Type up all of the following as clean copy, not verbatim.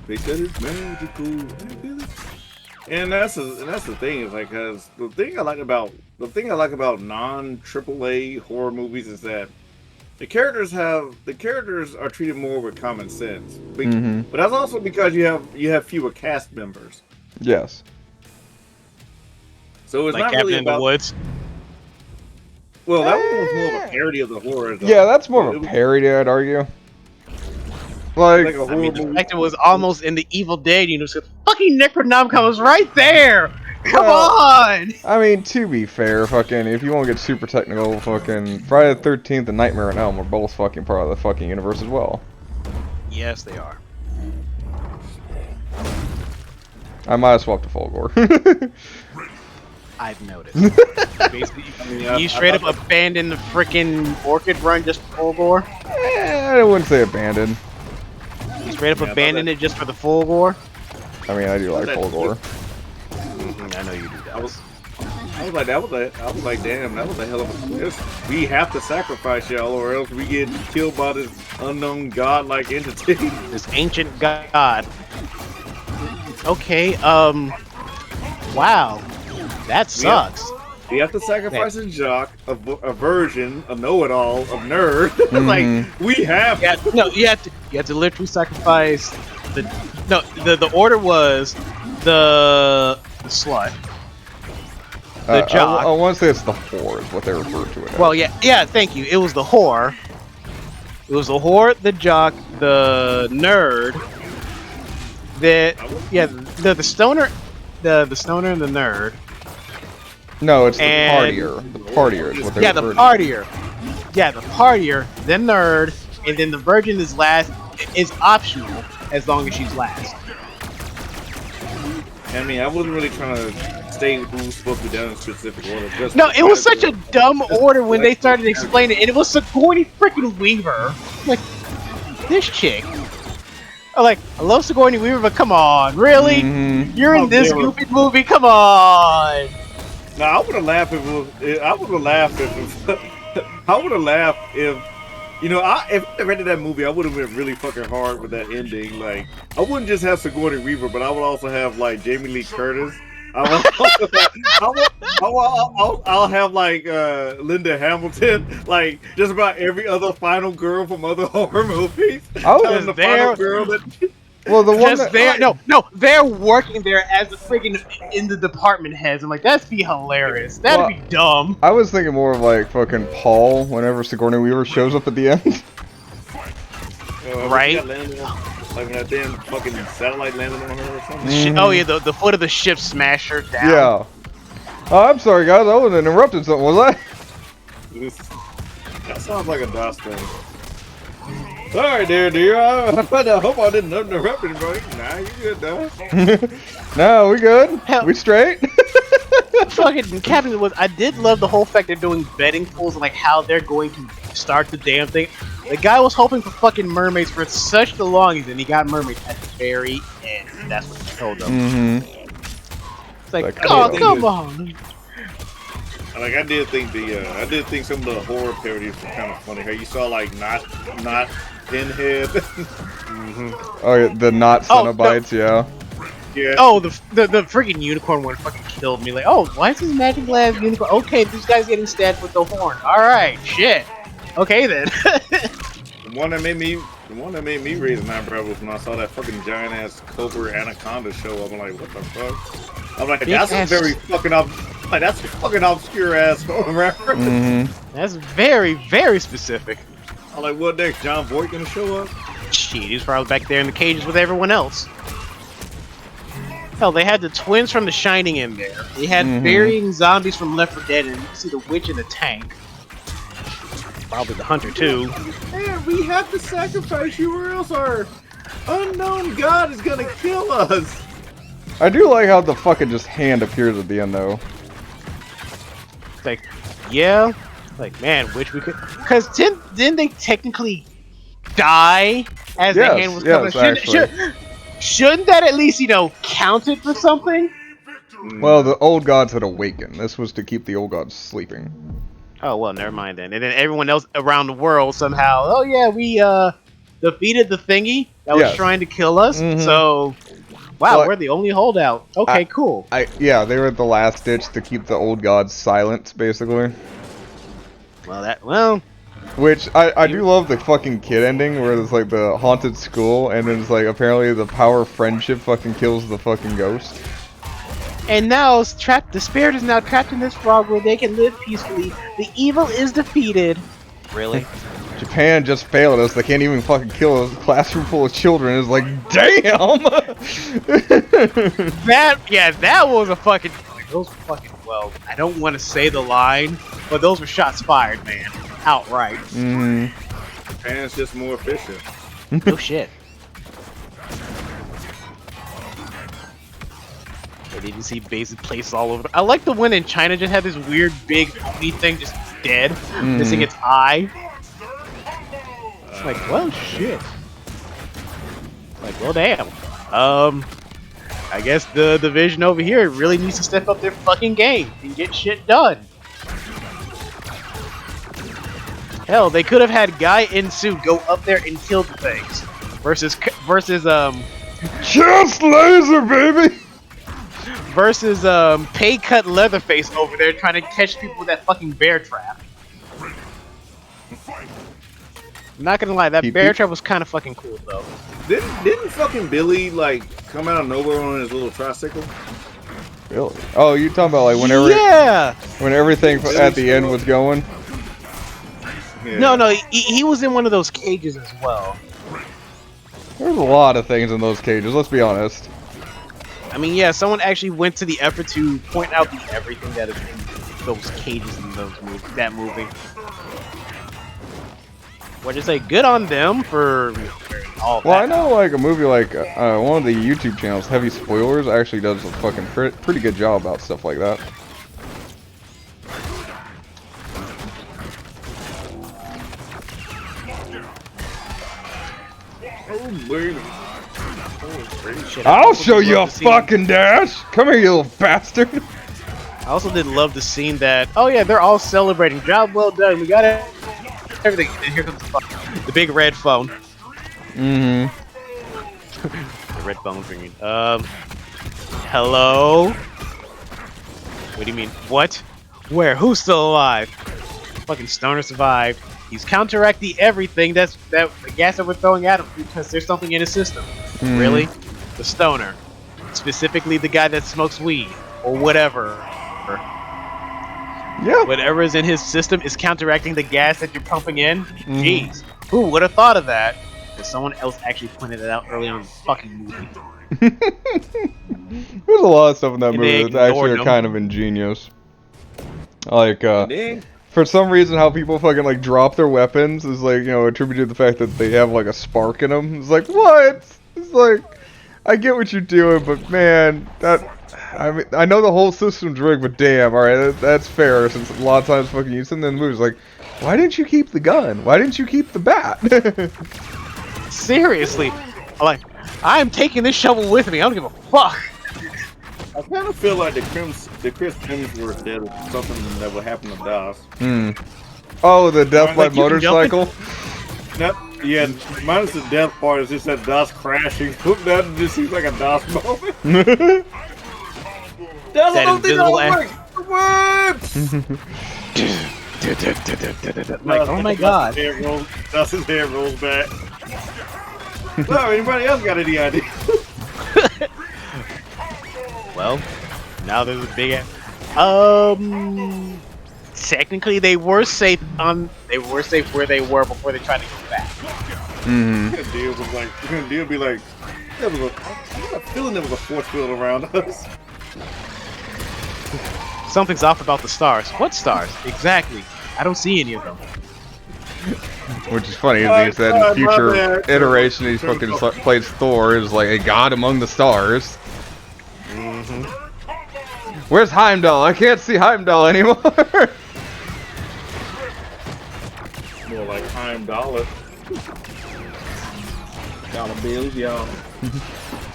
They said it's magical. And that's the thing is like, cause the thing I like about non AAA horror movies is that the characters are treated more with common sense. But that's also because you have fewer cast members. Yes. So it's like not Cabin really in the about. Woods. Well, that one was more of a parody of the horror. Though. Yeah, that's more of a parody, I'd argue. Like a horror I mean, the movie. fact it was almost in the Evil Dead, you know, so fucking Necronomicon was right there. Come Well, on. I mean, to be fair, fucking, if you want to get super technical, fucking Friday the 13th and Nightmare on Elm are both fucking part of the fucking universe as well. Yes, they are. I might have swapped to Fulgore. I've noticed. Basically, you straight up abandoned the freaking Orchid Run just for Fulgore? I wouldn't say abandoned. You straight up abandoned it just for the Fulgore? I mean, I do like Fulgore. I know you do that. I was like, damn, that was a hell of a twist. We have to sacrifice y'all, or else we get killed by this unknown god-like entity. This ancient god. Okay, wow. That sucks. We have to sacrifice a jock, a virgin, a know-it-all, a nerd. Like, we have. Yeah, no, you have to literally sacrifice the order was the slut. The jock. I want to say it's the whore is what they refer to it as. Well, yeah, thank you. It was the whore. It was the whore, the jock, the nerd. The stoner, the stoner and the nerd. No, it's the partier. The partier is what they refer to. The partier. Yeah, the partier, the nerd, and then the virgin is last. Is optional as long as she's last. I mean, I wasn't really trying to stay who's supposed to be done in specific order. No, it was such a dumb order when they started explaining it, and it was Sigourney freaking Weaver. Like, this chick. Like, I love Sigourney Weaver, but come on, really? You're in this goofy movie? Come on! Now, I would have laughed if you know, if I rented that movie, I would have been really fucking hard with that ending. Like, I wouldn't just have Sigourney Weaver, but I would also have like Jamie Lee Curtis. I'll have like Linda Hamilton, like just about every other final girl from other horror movies. I was there. Well, the one that, they're working there as the freaking in the department heads. I'm like, that'd be hilarious. That'd be dumb. I was thinking more of like fucking Paul whenever Sigourney Weaver shows up at the end. Right? Like when that damn fucking satellite landed on her or something. Oh yeah, the foot of the ship smashed her down. Yeah. Oh, I'm sorry guys, I was interrupting something, was I? That sounds like a DOS thing. Sorry, dear. I hope I didn't interrupt anybody. Nah, you good, though. No, we good. Hell. We straight. Fucking Captain was. I did love the whole fact they're doing betting pools and like how they're going to start the damn thing. The guy was hoping for fucking mermaids for such the longest, and he got mermaids at the very end. And that's what he told them. It's like, oh, come on. Like I did think some of the horror parodies were kind of funny. How you saw like not Pinhead. Oh, yeah, the not Cenobites, yeah. Yeah. Oh, the freaking unicorn one fucking killed me. Like, oh, why is this magic glass unicorn? Okay, this guy's getting stabbed with the horn. All right, shit. Okay then. The one that made me raise an eyebrow was when I saw that fucking giant ass cobra anaconda show up. I'm like, what the fuck? I'm like, that's a very fucking that's a fucking obscure ass reference. That's very, very specific. I'm like, what next? John Voight gonna show up? Shit, he's probably back there in the cages with everyone else. Hell, they had the twins from The Shining in there. They had varying zombies from Left 4 Dead, and you see the witch in the tank. Probably the hunter too. Man, we have to sacrifice you, or else our unknown god is gonna kill us. I do like how the fucking just hand appears at the end, though. Like, yeah, like man, which we could, because didn't they technically die as the hand was coming? Shouldn't that at least count it for something? Well, the old gods had awakened. This was to keep the old gods sleeping. Oh well, never mind then. And then everyone else around the world somehow. Oh yeah, defeated the thingy that was Yes. trying to kill us. Mhm. So, wow, Well, we're the only holdout. Okay, cool. Yeah, they were the last ditch to keep the old gods silent, basically. Well, Which I do love the fucking kid ending where it's like the haunted school and then it's like apparently the power of friendship fucking kills the fucking ghost. and now it's trapped. The spirit is now trapped in this frog where they can live peacefully. The evil is defeated. Really? Japan just failed us. They can't even fucking kill a classroom full of children. It's like, damn. That was a fucking. Like, those were fucking. Well, I don't want to say the line, but those were shots fired, man, outright. Japan's just more efficient. No shit. Hey, did you see basic places all over? I like the one in China just had this weird big Oni thing just dead, missing its eye. It's like, well, shit. Like, well, damn. I guess the division over here really needs to step up their fucking game and get shit done. Hell, they could have had Guy in suit go up there and kill the things, versus Just laser, baby. versus pay cut Leatherface over there trying to catch people with that fucking bear trap. I'm not gonna lie, that bear trap was kind of fucking cool though. Didn't fucking Billy like come out of nowhere on his little tricycle? Really? Oh, you talking about like whenever when everything at the end was going? Yeah. No, he was in one of those cages as well. There's a lot of things in those cages. Let's be honest. I mean, yeah, someone actually went to the effort to point out everything that is in those cages in that movie. What'd you say? Good on them for all that. Well, I know like a movie like one of the YouTube channels, Heavy Spoilers, actually does a fucking pretty good job about stuff like that. I'll show you a fucking dash! Come here, you little bastard! I also did love the scene that, oh yeah, they're all celebrating. Job well done. We got everything. And here comes the big red phone. Mm-hmm. The red phone's ringing. Hello? What do you mean? What? Where? Who's still alive? Fucking Stoner survived. He's counteracting everything the gas that we're throwing at him because there's something in his system. Really? The Stoner. Specifically the guy that smokes weed. Or whatever. Yeah. Whatever is in his system is counteracting the gas that you're pumping in. Jeez. Who would have thought of that? Because someone else actually pointed it out early on in the fucking movie. There's a lot of stuff in that And movie they that's actually ignored kind of ingenious. Like, for some reason, how people fucking like drop their weapons is like, you know, attributed to the fact that they have like a spark in them. It's like, what? It's like, I get what you're doing, but man, I mean, I know the whole system's rigged, but damn, alright, that's fair, since a lot of times fucking you send in the movies like, why didn't you keep the gun? Why didn't you keep the bat? Seriously. I'm taking this shovel with me, I don't give a fuck. I kind of feel like the Chris Hemsworth did something that would happen to DOS. Oh, the death by Like, you can jump motorcycle? Yeah, minus the death part is just that DOS crashing. That just seems like a DOS moment. That invisible like, oh my god. DOS's head rolls back. Well, anybody else got any idea? Well, now there's a big technically they were safe where they were before they tried to go back. Deal was like, Deal be like, I got a feeling there was a force field around us. Something's off about the stars. What stars? Exactly. I don't see any of them. Which is funny, because that in the future iteration he's fucking plays Thor is like a god among the stars. Where's Heimdall? I can't see Heimdall anymore. More like $100. Dollar bills, y'all.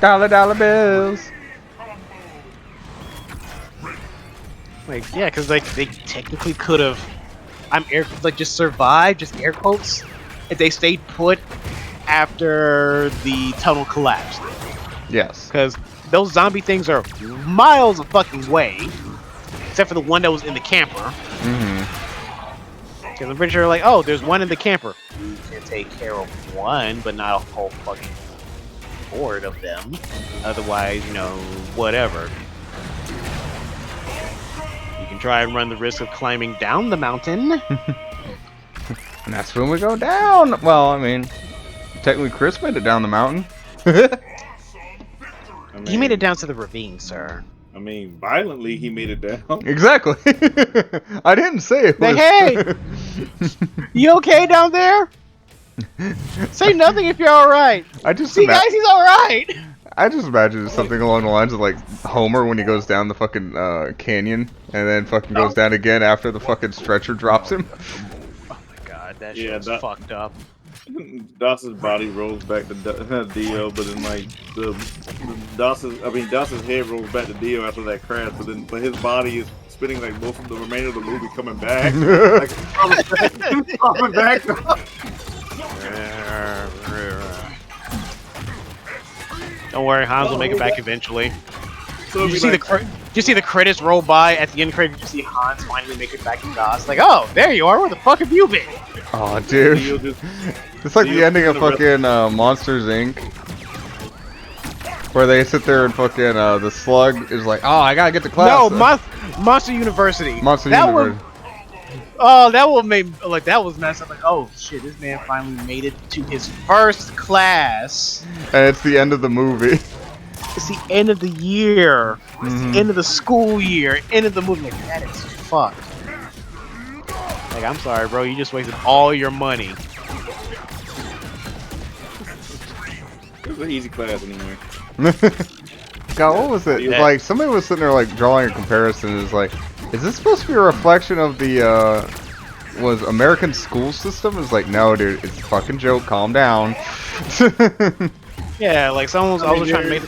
Dollar bills. Like, yeah, because like they technically could have, just survived, just air quotes, if they stayed put after the tunnel collapsed. Yes. Because those zombie things are miles a fucking way, except for the one that was in the camper. Mm-hmm. Because I'm pretty sure, like, oh, there's one in the camper. You can take care of one, but not a whole fucking horde of them. Otherwise, you know, whatever. You can try and run the risk of climbing down the mountain. And that's when we go down. Well, I mean, technically Chris made it down the mountain. He made it down to the ravine, sir. I mean, violently he made it down. Exactly. I didn't say it was... Like, hey! You okay down there? Say nothing if you're alright. See, guys, he's alright! I just imagine something along the lines of, like, Homer when he goes down the fucking canyon, and then fucking goes down again after the fucking stretcher drops him. Oh my god, that shit's fucked up. Dawson's body rolls back to Dio, but then like Dawson's head rolls back to Dio after that crash, but his body is spinning like most of the remainder of the movie coming back. Like, coming back. Don't worry, Hans will make it back eventually. So Did you see the credits roll by at the end credit? You see Hans finally make it back to DOS. Like, oh, there you are. Where the fuck have you been? Oh, dude. It's like the ending of fucking Monsters Inc. Where they sit there and fucking the slug is like, oh, I gotta get to class. No, Monster University. Monster University. That was messed up. Like, oh shit, this man finally made it to his first class. And it's the end of the movie. It's the end of the year. It's the end of the school year. End of the movie. Like, that is fucked. Like, I'm sorry, bro. You just wasted all your money. It was an easy class anyway. God, what was it? Yeah. Like, somebody was sitting there, like, drawing a comparison. It's like, is this supposed to be a reflection of the, was American school system? It's like, no, dude, it's a fucking joke. Calm down. Yeah, like someone was always trying to make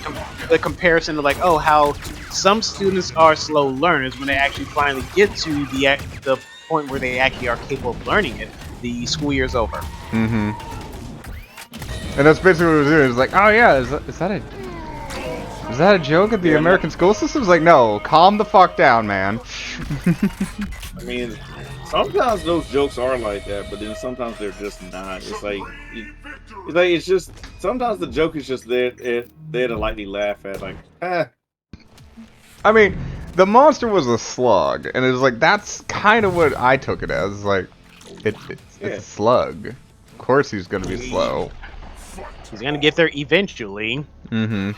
the comparison to like, oh, how some students are slow learners when they actually finally get to the point where they actually are capable of learning it. The school year's over. Mm-hmm. And that's basically what it was doing. It's like, oh yeah, is that a joke at the American school system? It's like, no, calm the fuck down, man. I mean, sometimes those jokes are like that, but then sometimes they're just not. It's just sometimes the joke is just there to lightly laugh at, like, ah. I mean, the monster was a slug, and it was like that's kind of what I took it as. Like, it's a slug. Of course, he's gonna be slow. He's gonna get there eventually. Mm-hmm.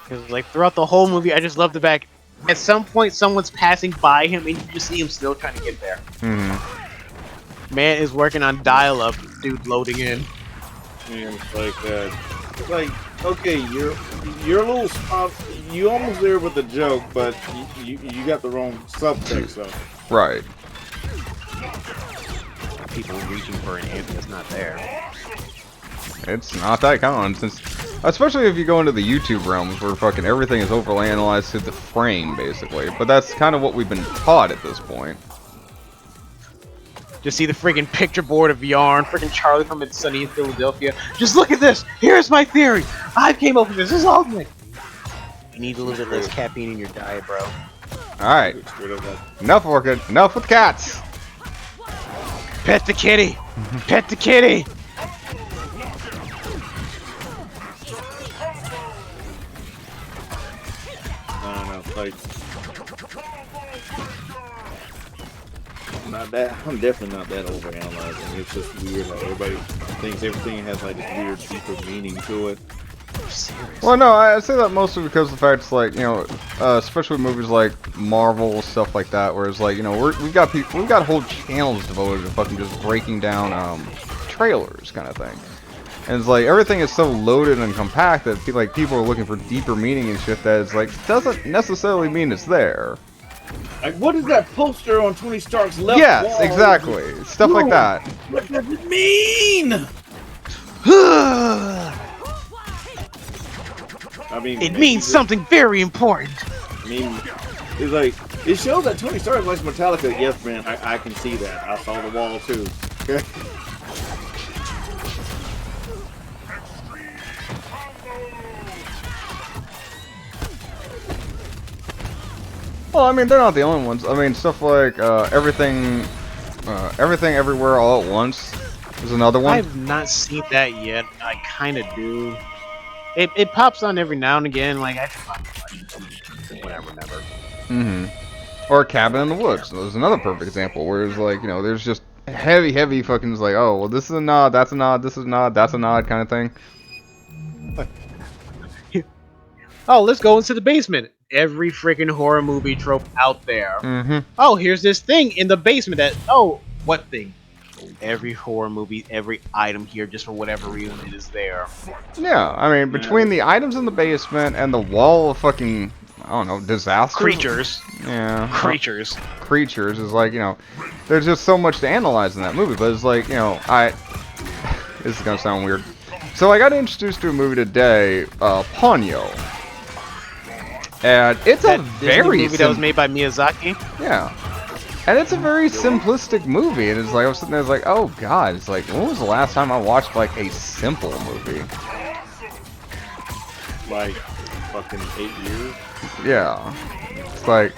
Because like throughout the whole movie, I just love the fact. At some point, someone's passing by him, and you just see him still trying to get there. Mm-hmm. Man is working on dial-up. Dude loading in. And it's like okay, you're a little you almost there with the joke, but you got the wrong subtext though. Right. People reaching for an answer that's not there. It's not that common, since especially if you go into the YouTube realms where fucking everything is overanalyzed to the frame, basically. But that's kind of what we've been taught at this point. Just see the freaking picture board of Yarn, freaking Charlie from It's Sunny in Philadelphia. Just look at this! Here's my theory! I came up with this! This is all good! You need a little bit less caffeine in your diet, bro. Alright. Enough working. Enough with cats! Pet the kitty! Pet the kitty! Like, not that. I'm definitely not that overanalyzing. It's just weird. Like everybody thinks everything has like this weird, deeper meaning to it. Well, no, I say that mostly because of the fact it's like, you know, especially movies like Marvel, stuff like that, where it's like, you know, we've got whole channels devoted to fucking just breaking down trailers, kind of thing. And it's like everything is so loaded and compact that people are looking for deeper meaning and shit that it's like doesn't necessarily mean it's there. Like, what is that poster on Tony Stark's left yes, wall? exactly. Stuff like that. What does it mean? I mean, it means something very important. I mean, it's like it shows that Tony Stark likes Metallica. Yes, man, I can see that. I saw the wall too. Okay. Well, I mean, they're not the only ones. I mean, stuff like everything, everywhere, all at once is another one. I've not seen that yet. I kind of do. It pops on every now and again. Like I should probably watch it whenever. Mm-hmm. Or Cabin in the Woods. There's another perfect example where it's like, you know, there's just heavy fucking like, oh, well, this is a nod, that's a nod, this is a nod, that's a nod kind of thing. Oh, let's go into the basement. Every freaking horror movie trope out there. Mm-hmm. Oh, here's this thing in the basement that, oh, what thing? Every horror movie, every item here, just for whatever reason, it is there. Yeah, I mean, between the items in the basement and the wall of fucking, I don't know, disaster Creatures. Yeah. Creatures. Creatures is like, you know, there's just so much to analyze in that movie, but it's like, you know, this is gonna sound weird. So I got introduced to a movie today, Ponyo. And it's That a Disney very movie that was made by Miyazaki. Yeah. And it's a very simplistic movie. And it's like, I was sitting there, like, oh god, it's like, when was the last time I watched, like, a simple movie? Like, fucking 8 years? Yeah. It's like,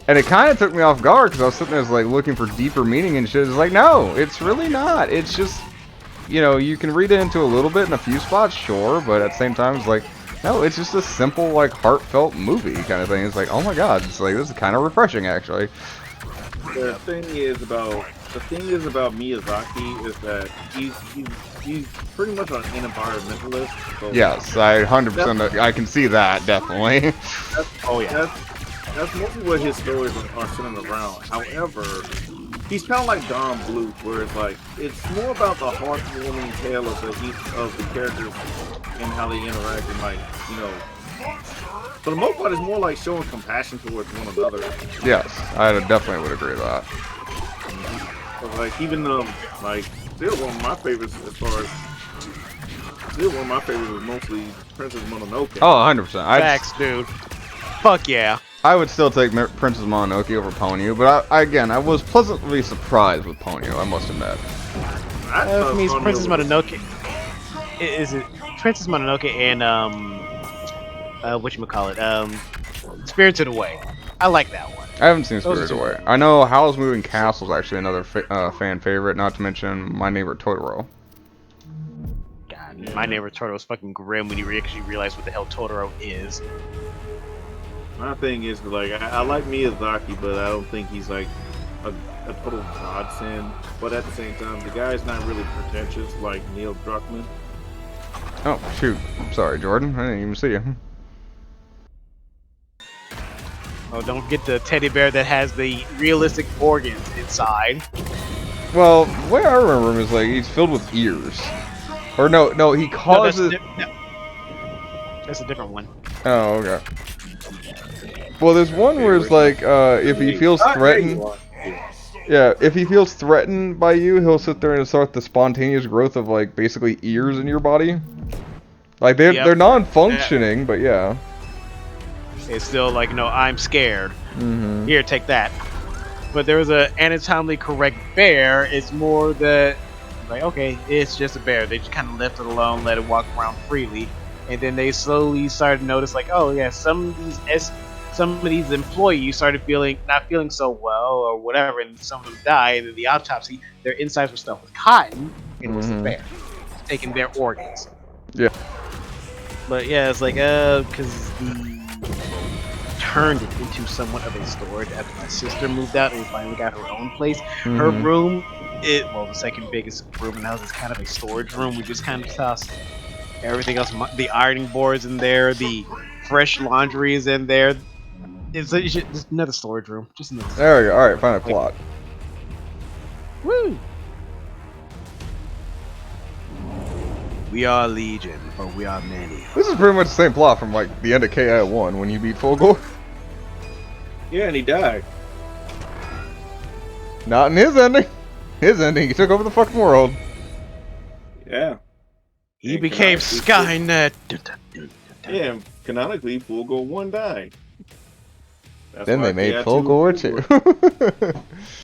and it kind of took me off guard, because I was sitting there, like, looking for deeper meaning and shit. It's like, no, it's really not. It's just, you know, you can read it into a little bit in a few spots, sure, but at the same time, it's like, no, it's just a simple, like, heartfelt movie kind of thing. It's like, oh my god, it's like, this is kind of refreshing, actually. The thing is about Miyazaki is that he's pretty much an environmentalist. So Yes, I 100%, I can see that, definitely. Oh yeah. That's mostly what his stories are centered around. However, he's kind of like Don Bluth, where it's like, it's more about the heartwarming tale of the characters and how they interact and, like, you know, for the most part, it's more like showing compassion towards one another. Yes, I definitely would agree with that. So, like, even like, still one of my favorites was mostly Princess Mononoke. Oh, 100%. Facts, dude. Fuck yeah. I would still take Princess Mononoke over Ponyo, but I was pleasantly surprised with Ponyo, I must admit. For me, it's Princess Mononoke. Is it Princess Mononoke and whatchamacallit? Spirited Away. I like that one. I haven't seen Spirited Away. I know Howl's Moving Castle is actually another fan favorite, not to mention My Neighbor Totoro. God, My Neighbor Totoro is fucking grim when you actually realize what the hell Totoro is. My thing is, like, I like Miyazaki, but I don't think he's like a total godsend. But at the same time, the guy's not really pretentious like Neil Druckmann. Oh, shoot. Sorry, Jordan. I didn't even see you. Oh, don't get the teddy bear that has the realistic organs inside. Well, the way I remember him is like he's filled with ears. Or no, he causes. That's a different one. Oh, okay. Well, there's one where it's like if he feels threatened. Yeah, if he feels threatened by you, he'll sit there and start the spontaneous growth of like basically ears in your body. Like they're non-functioning, but yeah. It's still like, no, I'm scared. Mm-hmm. Here, take that. But there was a anatomically correct bear. It's more that, like, okay, it's just a bear. They just kind of left it alone, let it walk around freely, and then they slowly started to notice, like, oh yeah, some of these employees started not feeling so well or whatever, and some of them died. And in the autopsy, their insides were stuffed with cotton, and it was the bear taking their organs. Yeah. But yeah, it's like, because the turned it into somewhat of a storage after my sister moved out and we finally got her own place. Her room, the second biggest room in the house, is kind of a storage room. We just kind of tossed everything else. The ironing board's in there, the fresh laundry is in there. It's just another storage room. Just another. There we go. All right, find a plot. Woo! We are Legion, or we are many. This is pretty much the same plot from like the end of KI1 when you beat Fulgore. Yeah, and he died. Not in his ending. His ending, he took over the fucking world. Yeah. He became Skynet. Yeah, and canonically, Fulgore 1 died. That's Then why they made KI2 Fulgore 2.